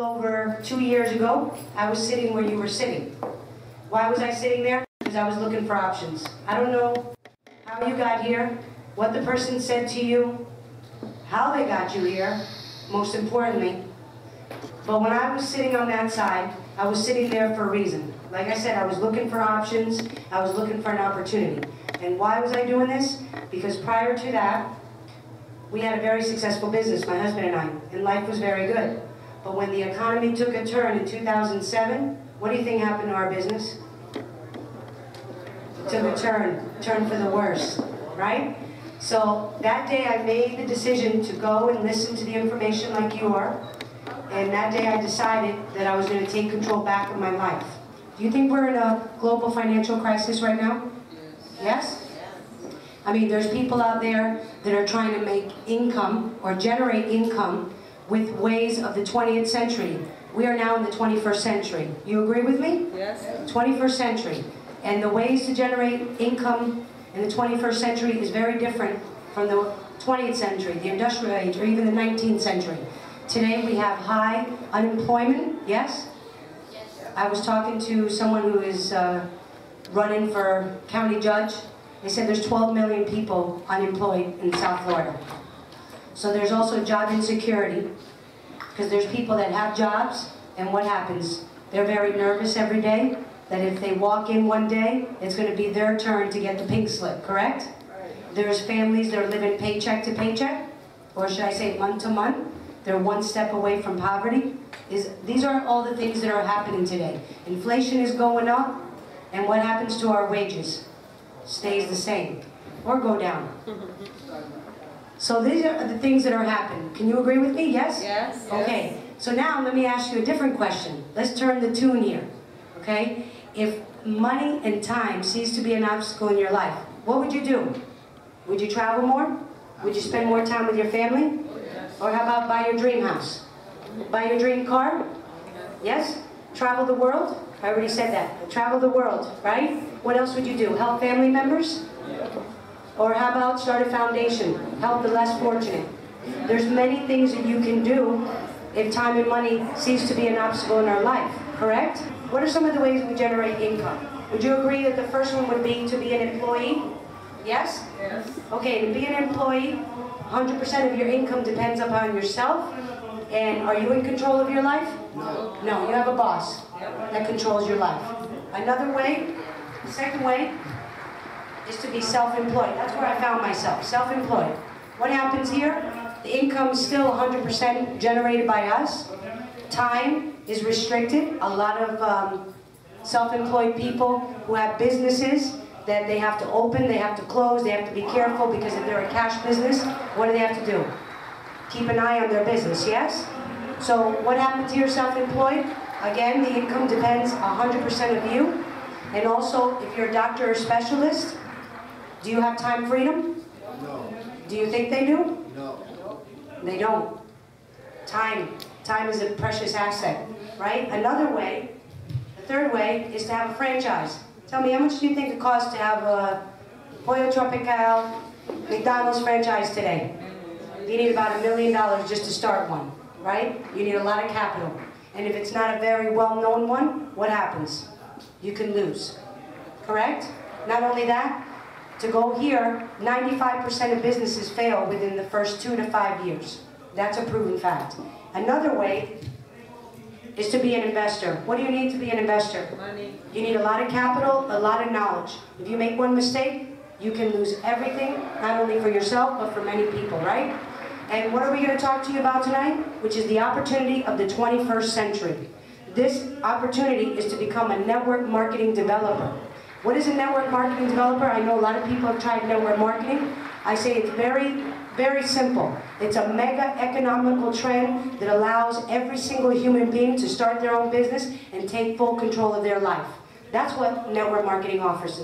over 2 years ago, I was sitting where you were sitting. Why was I sitting there? Because I was looking for options. I don't know how you got here, what the person said to you, how they got you here, most importantly. But when I was sitting on that side, I was sitting there for a reason. Like I said, I was looking for options, I was looking for an opportunity. And why was I doing this? Because prior to that, we had a very successful business, my husband and I, and life was very good. But when the economy took a turn in 2007, what do you think happened to our business? It took a turn for the worse, right? So that day I made the decision to go and listen to the information like you are, and that day I decided that I was going to take control back of my life. Do you think we're in a global financial crisis right now? Yes? I mean, there's people out there that are trying to make income or generate income with ways of the 20th century. We are now in the 21st century. You agree with me? Yes. 21st century. And the ways to generate income in the 21st century is very different from the 20th century, the industrial age, or even the 19th century. Today we have high unemployment, yes? I was talking to someone who is running for county judge. They said there's 12 million people unemployed in South Florida. So there's also job insecurity, because there's people that have jobs, and what happens? They're very nervous every day, that if they walk in one day, it's going to be their turn to get the pink slip, correct? There's families that are living paycheck to paycheck, or should I say month to month. They're one step away from poverty. These are all the things that are happening today. Inflation is going up, and what happens to our wages? Stays the same, or go down. So these are the things that are happening. Can you agree with me? Yes? Yes. Okay. So now let me ask you a different question. Let's turn the tune here. Okay? If money and time cease to be an obstacle in your life, what would you do? Would you travel more? Would you spend more time with your family? Or how about buy your dream house? Buy your dream car? Yes? Travel the world? I already said that. Travel the world, right? What else would you do? Help family members? Or how about start a foundation? Help the less fortunate. There's many things that you can do if time and money cease to be an obstacle in our life, correct? What are some of the ways we generate income? Would you agree that the first one would be to be an employee? Yes? Yes. Okay, to be an employee, 100% of your income depends upon yourself. And are you in control of your life? No. No, you have a boss that controls your life. Another way, the second way, is to be self-employed. That's where I found myself, self-employed. What happens here? The income is still 100% generated by us. Time is restricted. A lot of self-employed people who have businesses that they have to open, they have to close, they have to be careful, because if they're a cash business, what do they have to do? Keep an eye on their business, yes? So what happens to your self-employed? Again, the income depends 100% of you. And also, if you're a doctor or specialist, do you have time freedom? No. Do you think they do? No. They don't. Time is a precious asset, right? Another way, the third way, is to have a franchise. Tell me, how much do you think it costs to have a Pollo Tropical McDonald's franchise today? You need about $1 million just to start one, right? You need a lot of capital. And if it's not a very well-known one, what happens? You can lose, correct? Not only that, to go here, 95% of businesses fail within the first 2 to 5 years. That's a proven fact. Another way is to be an investor. What do you need to be an investor? Money. You need a lot of capital, a lot of knowledge. If you make one mistake, you can lose everything, not only for yourself, but for many people, right? And what are we going to talk to you about tonight? Which is the opportunity of the 21st century. This opportunity is to become a network marketing developer. What is a network marketing developer? I know a lot of people have tried network marketing. I say it's very, very simple. It's a mega economical trend that allows every single human being to start their own business and take full control of their life. That's what network marketing offers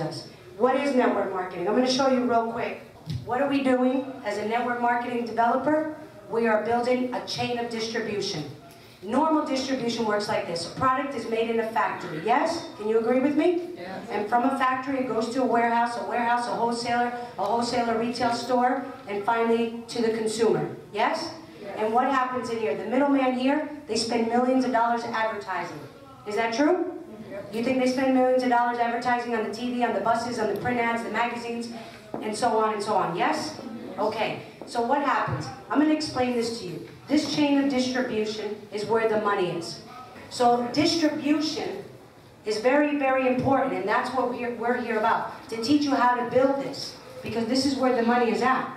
us. What is network marketing? I'm going to show you real quick. What are we doing as a network marketing developer? We are building a chain of distribution. Normal distribution works like this. A product is made in a factory, yes? Can you agree with me? Yes. And from a factory it goes to a warehouse, a wholesaler retail store, and finally to the consumer, yes? And what happens in here? The middleman here, they spend millions of dollars advertising. Is that true? You think they spend millions of dollars advertising on the TV, on the buses, on the print ads, the magazines, and so on and so on? Yes? Okay. So what happens? I'm going to explain this to you. This chain of distribution is where the money is. So distribution is very, very important, and that's what we're here about, to teach you how to build this, because this is where the money is at.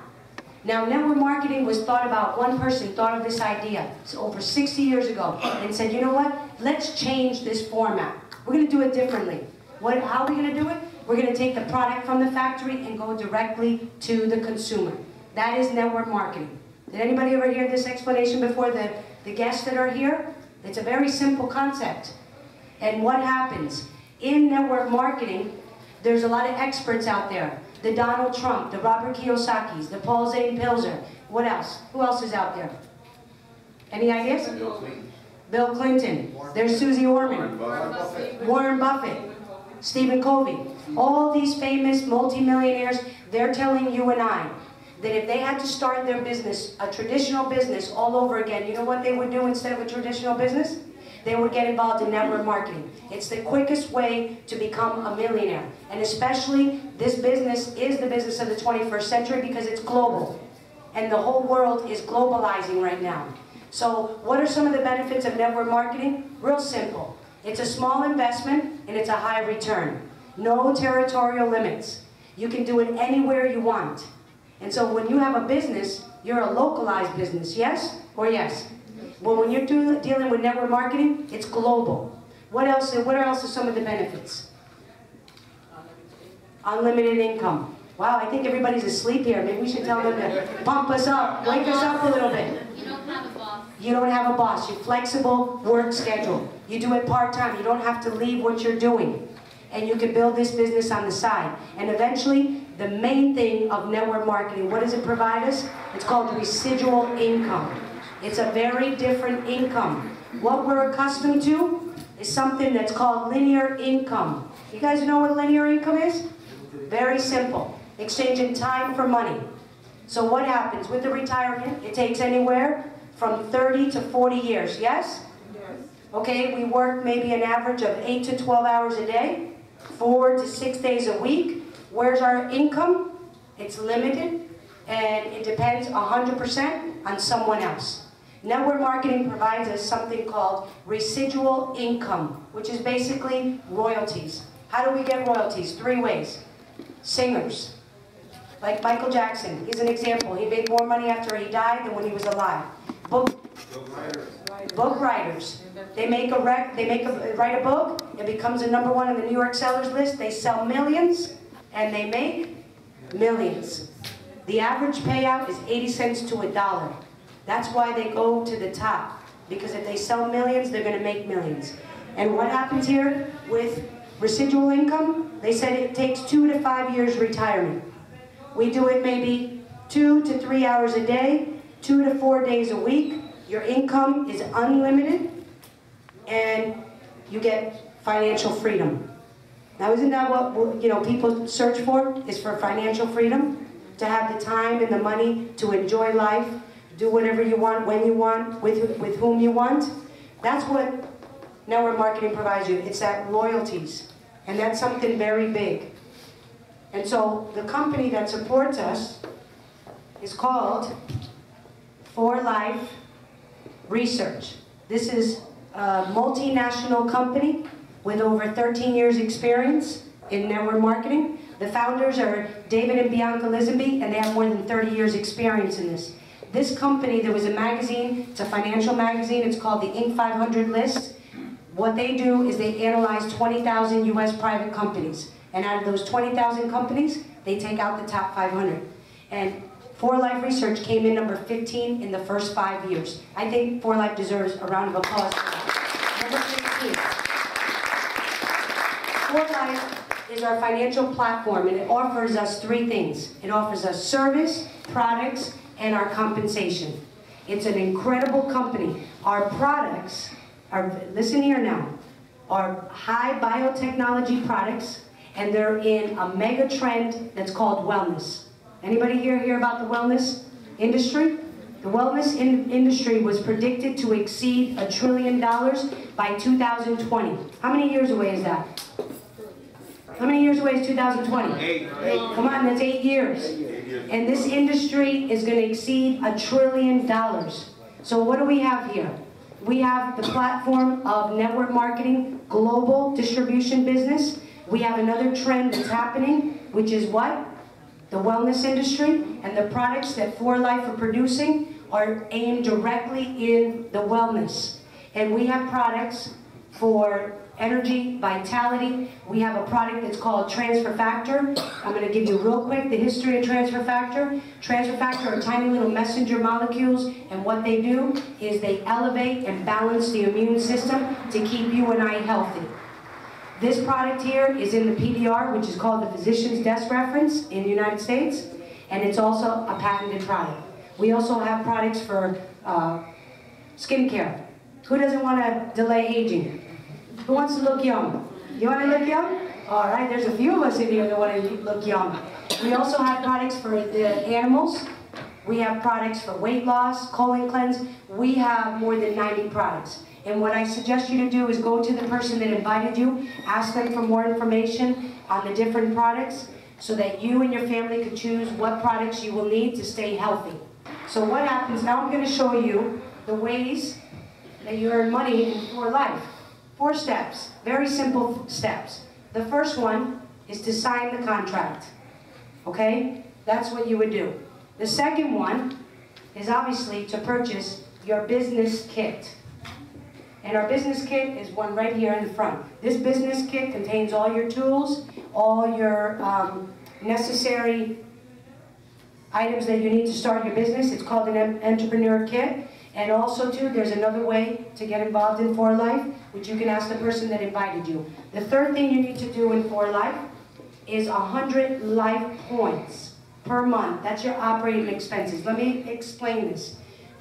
Now, network marketing was thought about, one person thought of this idea over 60 years ago and said, you know what, let's change this format. We're going to do it differently. How are we going to do it? We're going to take the product from the factory and go directly to the consumer. That is network marketing. Did anybody ever hear this explanation before, the guests that are here? It's a very simple concept. And what happens? In network marketing, there's a lot of experts out there. The Donald Trump, the Robert Kiyosaki's, the Paul Zane Pilzer. What else? Who else is out there? Any ideas? Bill Clinton. There's Susie Orman. Warren Buffett. Stephen Covey. All these famous multimillionaires, they're telling you and I that if they had to start their business, a traditional business, all over again, you know what they would do instead of a traditional business? They would get involved in network marketing. It's the quickest way to become a millionaire. And especially, this business is the business of the 21st century because it's global. And the whole world is globalizing right now. So what are some of the benefits of network marketing? Real simple. It's a small investment and it's a high return. No territorial limits. You can do it anywhere you want. And so when you have a business, you're a localized business, yes or yes? Well, when you're dealing with network marketing, it's global. What else are some of the benefits? Unlimited income. Wow, I think everybody's asleep here. Maybe we should tell them to pump us up, wake us up a little bit. You don't have a boss. You don't have a boss. You're flexible work schedule. You do it part-time. You don't have to leave what you're doing. And you can build this business on the side. And eventually, the main thing of network marketing, what does it provide us? It's called residual income. It's a very different income. What we're accustomed to is something that's called linear income. You guys know what linear income is? Very simple. Exchanging time for money. So what happens with the retirement? It takes anywhere from 30 to 40 years, yes? Yes. Okay, we work maybe an average of 8 to 12 hours a day, 4 to 6 days a week. Where's our income? It's limited, and it depends 100% on someone else. Network marketing provides us something called residual income, which is basically royalties. How do we get royalties? 3 ways. Singers, like Michael Jackson, he's an example. He made more money after he died than when he was alive. Book writers. They write a book, it becomes a #1 on the New York sellers list, they sell millions, and they make millions. The average payout is 80 cents to $1. That's why they go to the top, because if they sell millions, they're going to make millions. And what happens here with residual income? They said it takes 2 to 5 years retirement. We do it maybe 2 to 3 hours a day, 2 to 4 days a week. Your income is unlimited, and you get financial freedom. Now, isn't that what people search for? Is for financial freedom, to have the time and the money to enjoy life, do whatever you want, when you want, with whom you want. That's what network marketing provides you. It's that royalties, and that's something very big. And so the company that supports us is called For Life Research. This is a multinational company with over 13 years experience in network marketing. The founders are David and Bianca Lisenby, and they have more than 30 years experience in this. This company, there was a magazine, it's a financial magazine, it's called the Inc. 500 list. What they do is they analyze 20,000 US private companies. And out of those 20,000 companies, they take out the top 500. And For Life Research came in number 15 in the first 5 years. I think For Life deserves a round of applause for that. Number 15. For Life is our financial platform, and it offers us 3 things. It offers us service, products, and our compensation. It's an incredible company. Our products are, listen here now, are high biotechnology products, and they're in a mega trend that's called wellness. Anybody here hear about the wellness industry? The wellness industry was predicted to exceed $1 trillion by 2020. How many years away is that? How many years away is 2020? 8. Come on, that's 8 years. And this industry is going to exceed $1 trillion. So what do we have here? We have the platform of network marketing, global distribution business. We have another trend that's happening, which is what? The wellness industry, and the products that For Life are producing are aimed directly in the wellness. And we have products for energy, vitality. We have a product that's called Transfer Factor. I'm going to give you real quick the history of Transfer Factor. Transfer Factor are tiny little messenger molecules, and what they do is they elevate and balance the immune system to keep you and I healthy. This product here is in the PDR, which is called the Physician's Desk Reference in the United States, and it's also a patented product. We also have products for skincare. Who doesn't want to delay aging? Who wants to look young? You want to look young? All right, there's a few of us in here that want to look young. We also have products for the animals. We have products for weight loss, colon cleanse. We have more than 90 products. And what I suggest you to do is go to the person that invited you, ask them for more information on the different products so that you and your family can choose what products you will need to stay healthy. So what happens, now I'm going to show you the ways that you earn money in For Life. 4 steps, very simple steps. The first one is to sign the contract, okay? That's what you would do. The second one is obviously to purchase your business kit. And our business kit is one right here in the front. This business kit contains all your tools, all your necessary items that you need to start your business. It's called an entrepreneur kit. And also, too, there's another way to get involved in For Life, which you can ask the person that invited you. The third thing you need to do in For Life is 100 life points per month. That's your operating expenses. Let me explain this.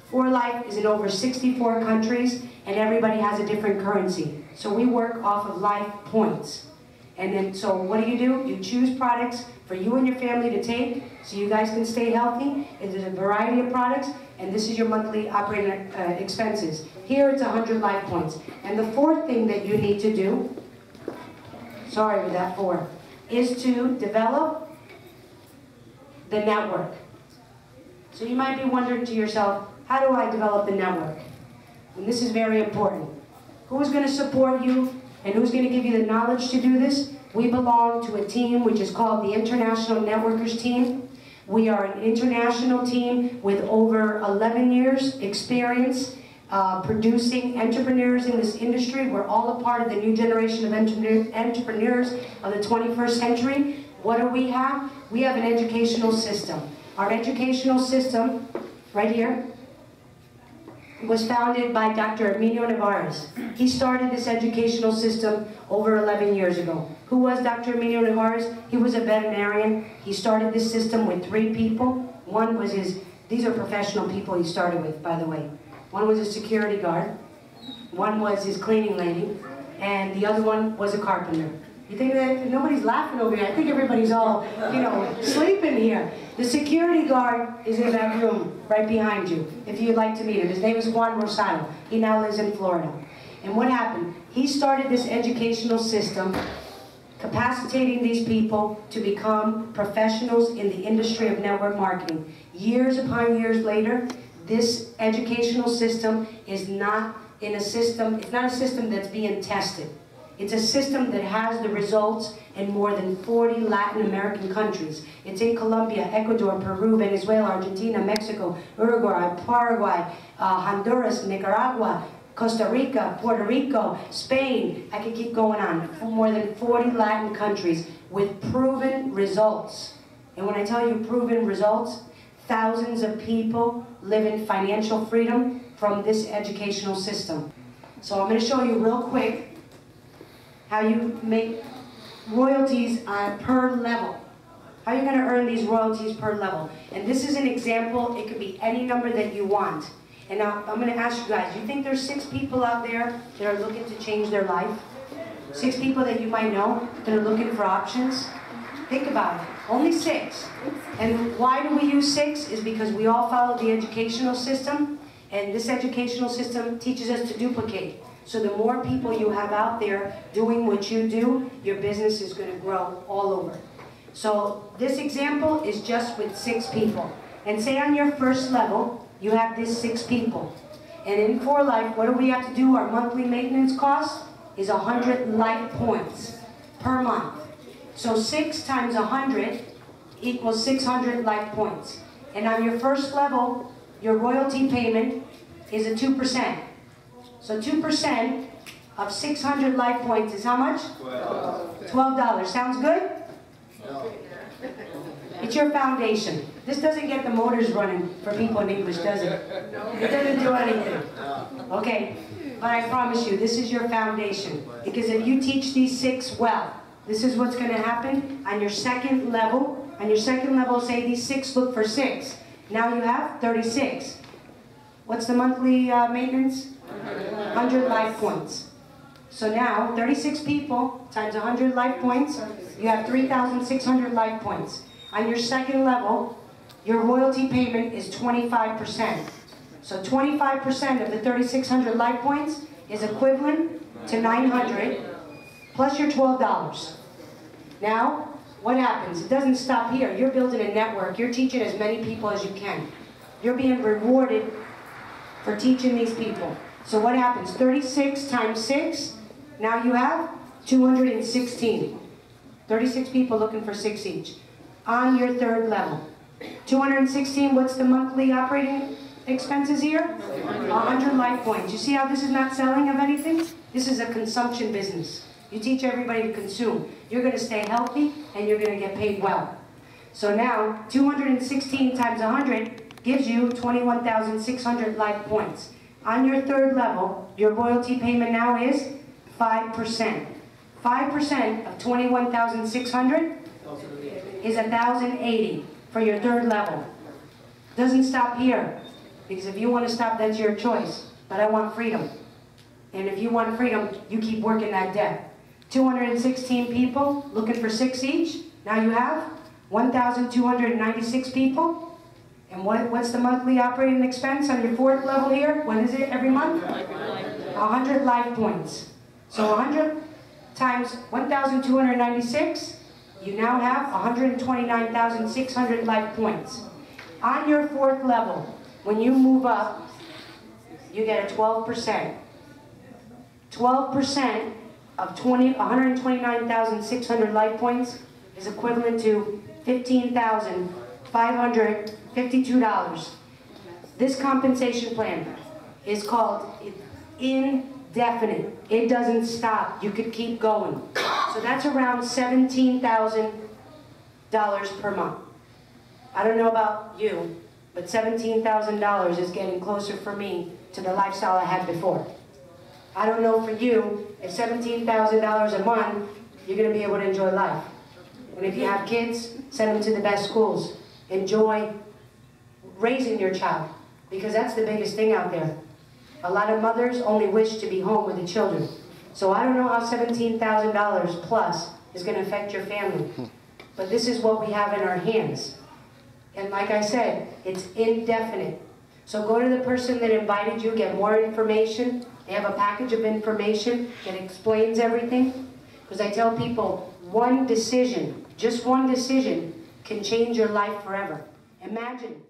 For Life is in over 64 countries, and everybody has a different currency. So we work off of life points. And then, so what do? You choose products for you and your family to take so you guys can stay healthy. And there's a variety of products, and this is your monthly operating expenses. Here it's 100 life points. And the fourth thing that you need to do, sorry with that 4, is to develop the network. So you might be wondering to yourself, how do I develop the network? And this is very important. Who's going to support you and who's going to give you the knowledge to do this? We belong to a team which is called the International Networkers Team. We are an international team with over 11 years experience producing entrepreneurs in this industry. We're all a part of the new generation of entrepreneurs of the 21st century. What do we have? We have an educational system. Our educational system, right here, was founded by Dr. Emilio Nevarez. He started this educational system over 11 years ago. Who was Dr. Emilio Nevarez? He was a veterinarian. He started this system with 3 people. One was these are professional people he started with, by the way. One was a security guard, one was his cleaning lady, and the other one was a carpenter. You think that nobody's laughing over here? I think everybody's all, sleeping here. The security guard is in that room right behind you, if you'd like to meet him. His name is Juan Rosado. He now lives in Florida. And what happened? He started this educational system, capacitating these people to become professionals in the industry of network marketing. Years upon years later, this educational system is not a system that's being tested. It's a system that has the results in more than 40 Latin American countries. It's in Colombia, Ecuador, Peru, Venezuela, Argentina, Mexico, Uruguay, Paraguay, Honduras, Nicaragua, Costa Rica, Puerto Rico, Spain. I could keep going on. More than 40 Latin countries with proven results. And when I tell you proven results, thousands of people live in financial freedom from this educational system. So I'm going to show you real quick how you make royalties per level. How you're going to earn these royalties per level. And this is an example. It could be any number that you want. And now I'm going to ask you guys, you think there's 6 people out there that are looking to change their life? 6 people that you might know that are looking for options? Think about it. Only 6. And why do we use 6? Is because we all follow the educational system, and this educational system teaches us to duplicate. So the more people you have out there doing what you do, your business is going to grow all over. So this example is just with 6 people. And say on your first level, you have these 6 people. And in For Life, what do we have to do? Our monthly maintenance cost is 100 life points per month. So 6 times 100 equals 600 life points. And on your first level, your royalty payment is a 2%. So 2% of 600 life points is how much? $12. Sounds good? No. It's your foundation. This doesn't get the motors running for people in English, does it? It doesn't do anything. Okay, but I promise you, this is your foundation. Because if you teach these 6 well, this is what's going to happen on your second level. On your second level, say these 6 look for 6. Now you have 36. What's the monthly maintenance? 100 life points. So now, 36 people times 100 life points, you have 3,600 life points. On your second level, your royalty payment is 25%. So 25% of the 3,600 life points is equivalent to 900 plus your $12. Now, what happens? It doesn't stop here. You're building a network. You're teaching as many people as you can. You're being rewarded for teaching these people. So what happens? 36 times 6, now you have 216. 36 people looking for 6 each. On your third level. 216, what's the monthly operating expenses here? 100 life points. You see how this is not selling of anything? This is a consumption business. You teach everybody to consume. You're going to stay healthy and you're going to get paid well. So now, 216 times 100 gives you 21,600 life points. On your third level, your royalty payment now is 5%. 5% of 21,600 is 1,080 for your third level. Doesn't stop here, because if you want to stop, that's your choice. But I want freedom. And if you want freedom, you keep working that debt. 216 people looking for 6 each. Now you have 1,296 people. And what's the monthly operating expense on your fourth level here? What is it every month? 100 life points. So 100 times 1,296, you now have 129,600 life points. On your fourth level, when you move up, you get a 12%. 12% of 129,600 life points is equivalent to $15,552. This compensation plan is called indefinite. It doesn't stop. You could keep going. So that's around $17,000 per month. I don't know about you, but $17,000 is getting closer for me to the lifestyle I had before. I don't know for you, if $17,000 a month, you're going to be able to enjoy life. And if you have kids, send them to the best schools. Enjoy raising your child, because that's the biggest thing out there. A lot of mothers only wish to be home with the children. So I don't know how $17,000 plus is going to affect your family. But this is what we have in our hands. And like I said, it's indefinite. So go to the person that invited you, get more information. They have a package of information that explains everything. Because I tell people, one decision, just one decision, can change your life forever. Imagine